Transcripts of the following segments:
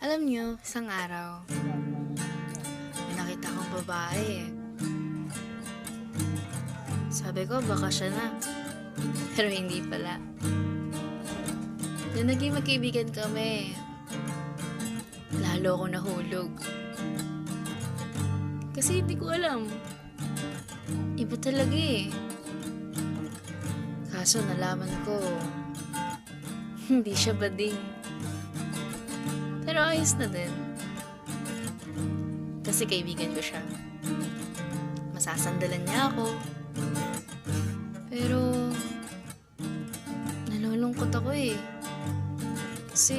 Alam niyo, isang araw, may nakita kong babae eh. Sabi ko, baka siya na. Pero hindi pala. Nung naging magkaibigan kami, lalo ako nahulog. Kasi hindi ko alam. Iba talaga eh. Kaso nalaman ko, hindi siya bading. Pero ayos na din. Kasi kaibigan ko siya. Masasandalan niya ako. Pero, nalulungkot ako eh. Kasi,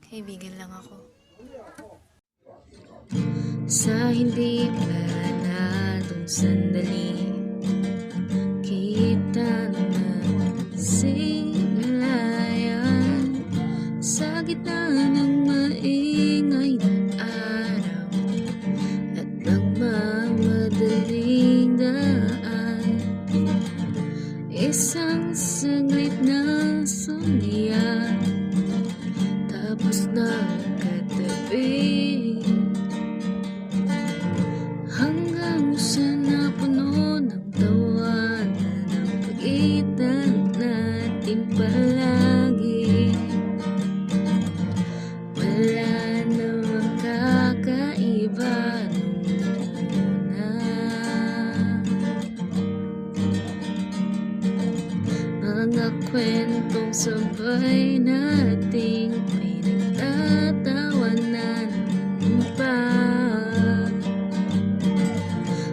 kaibigan lang ako. Sa hindi planadong sandali, kita na silayan sa gitna ng maingay na araw at nagmamadaling daan. Isang saglit na sumya, tapos nagkatabi, hanggang sa napuno ng tawanan ang pagitan natin palagi. Wala namang kakaiba nung una. Mga kwentong sabay nating pinagtatawanan pa.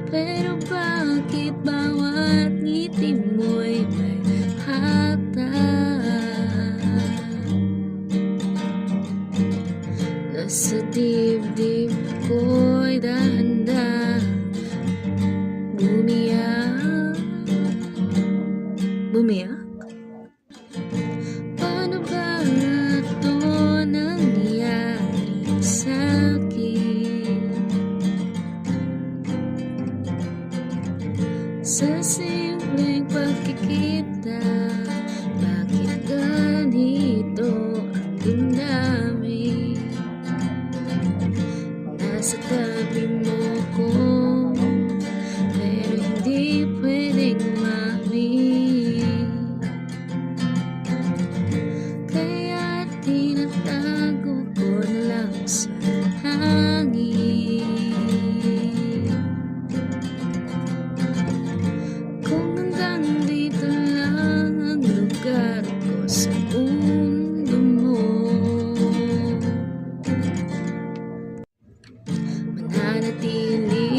Pero bakit bawat ngiti mo'y may hata? Nasa dibdib ko'y dahan-dahan bumiyak. Bumiyak? Paano ba ito nangyari sa'kin? Sa simpleng pagkikita, bakit ganito ang damdamin? Nasa tabi mo ko, pero hindi pwedeng maamin. Kaya tinatago ko na lang sa hangin. Kung hanggang dito lang ang lugar ko sa mundo mo, mananatili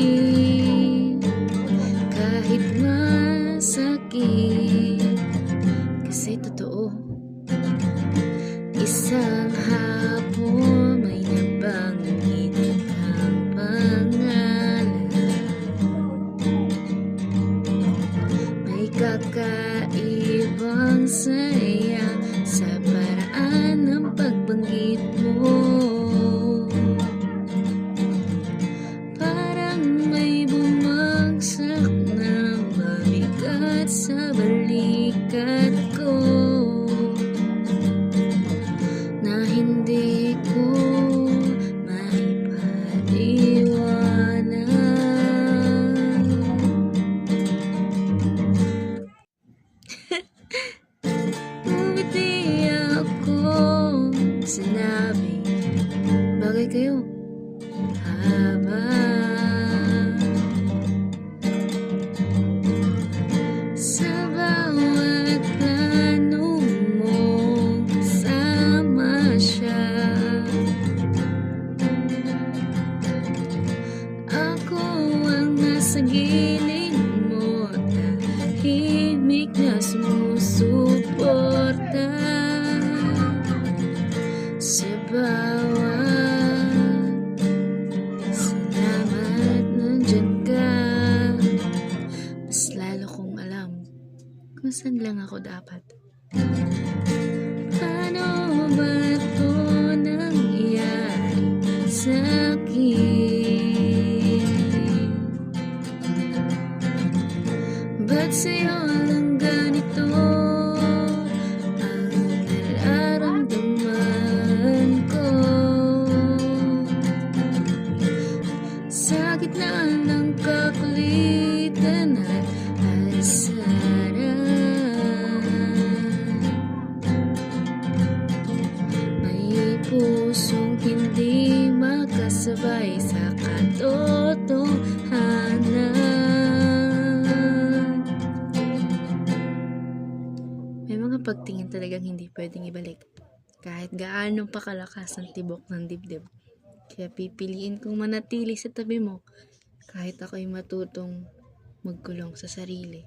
kahit masakit. Kasi totoo, isang hapon may nabanggit ang pangalan. May kakaibang saya sa paraan ng pagbanggit mo. Parang may bumagsak na mabigat sa balikat ko, na hindi ko maipaliwanag. Umiti ako, sinabi, bagay kayo habang sa bawat plano mo kasama siya. Ako ang nasa gilid mo, tahimik na sumusuporta sa bawat salamat nandyan ka. Mas lalo kong alam kung saan lang ako dapat. Paano ba ito nangyari sa'kin? Ba't sa'yo lang ganito ang nararamdaman ko? pagtingin talagang hindi pwedeng ibalik. Kahit gaano pa kalakas ang tibok ng dibdib. Kaya pipiliin kong manatili sa tabi mo kahit ako'y matutong magkulong sa sarili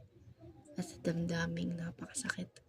at sa damdaming napakasakit.